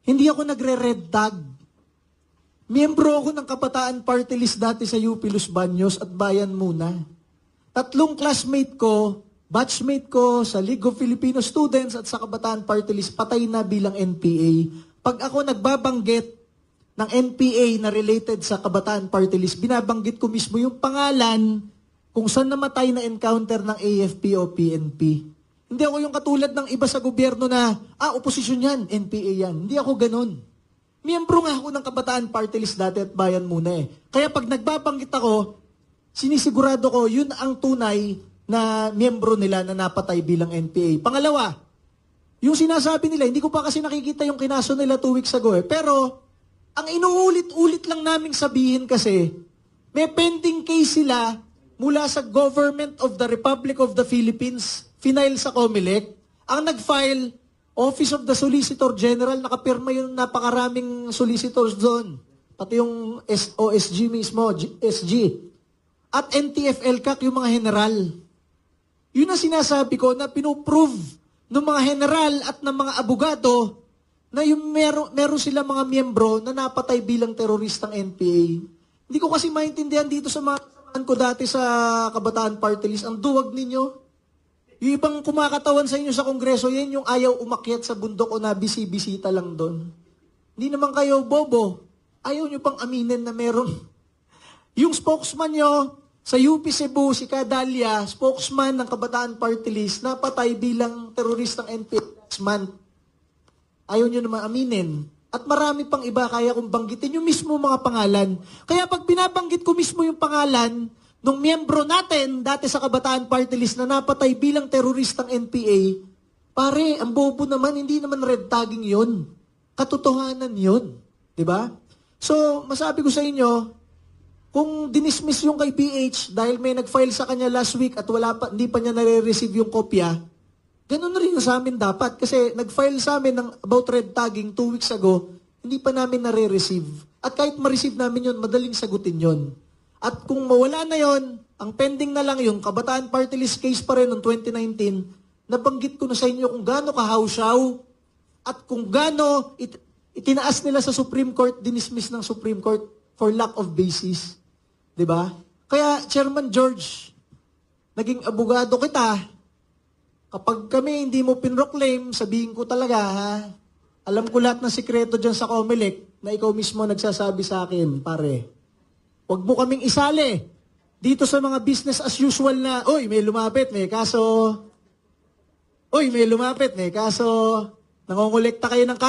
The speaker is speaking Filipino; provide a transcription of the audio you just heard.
Hindi ako nagre-red tag. Miyembro ako ng Kabataan Party List dati sa UP Los Baños at Bayan Muna. 3 classmate ko, batchmate ko sa League of Filipino Students at sa Kabataan Party List, patay na bilang NPA. Pag ako nagbabanggit ng NPA na related sa Kabataan Party List, binabanggit ko mismo yung pangalan kung saan namatay na encounter ng AFP o PNP. Hindi ako yung katulad ng iba sa gobyerno na, oposisyon yan, NPA yan. Hindi ako ganun. Miyembro nga ako ng Kabataan Party List dati at Bayan Muna eh. Kaya pag nagbabanggit ako, sinisigurado ko yun ang tunay na miyembro nila na napatay bilang NPA. Pangalawa, yung sinasabi nila, hindi ko pa kasi nakikita yung kinaso nila 2 weeks ago eh. Pero, ang inuulit-ulit lang naming sabihin kasi, may pending case sila mula sa Government of the Republic of the Philippines, final sa COMELEC. Ang nag-file, Office of the Solicitor General, nakapirma yung napakaraming solicitors doon. Pati yung OSG mismo, SG. At NTF-ELCAC, yung mga general. Yun ang sinasabi ko na pinuprove ng mga general at ng mga abogado na yung meron sila mga miyembro na napatay bilang teroristang NPA. Hindi ko kasi maintindihan dito sa mga kasamahan ko dati sa Kabataan Party List. Ang duwag ninyo. Yung ibang kumakatawan sa inyo sa Kongreso, yan yung ayaw umakyat sa bundok o na bisita lang doon. Hindi naman kayo bobo. Ayaw nyo pang aminin na meron. Yung spokesman nyo sa UP Cebu, si Cadalia, spokesman ng Kabataan Party List, napatay bilang teroristang NPA last month. Ayaw nyo naman aminin. At marami pang iba, kaya kong banggitin yung mismo mga pangalan. Kaya pag binabanggit ko mismo yung pangalan, nung miyembro natin dati sa Kabataan Party List na napatay bilang teroristang NPA, pare, ang bobo naman, hindi naman red tagging yun. Katotohanan yun. Diba? So, masabi ko sa inyo, kung dinismiss yung kay PH dahil may nag-file sa kanya last week at hindi pa niya nare-receive yung kopya, ganun na rin sa amin dapat. Kasi nag-file sa amin ng about red tagging 2 weeks ago, hindi pa namin nare-receive. At kahit ma-receive namin yun, madaling sagutin yun. At kung mawala na yon, ang pending na lang yung Kabataan Party List case pa rin noong 2019, nabanggit ko na sa inyo kung gaano kahawsaw at kung gaano itinaas nila sa Supreme Court, dinismiss ng Supreme Court for lack of basis. Diba? Kaya, Chairman George, naging abogado kita. Kapag kami hindi mo pinroclaim, sabihin ko talaga, ha? Alam ko lahat ng sikreto dyan sa COMELEC na ikaw mismo nagsasabi sa akin, pare. Huwag mo kaming isali dito sa mga business as usual na, may lumapit, may kaso. May lumapit, may kaso. Nangongolekta kayo ng kaso.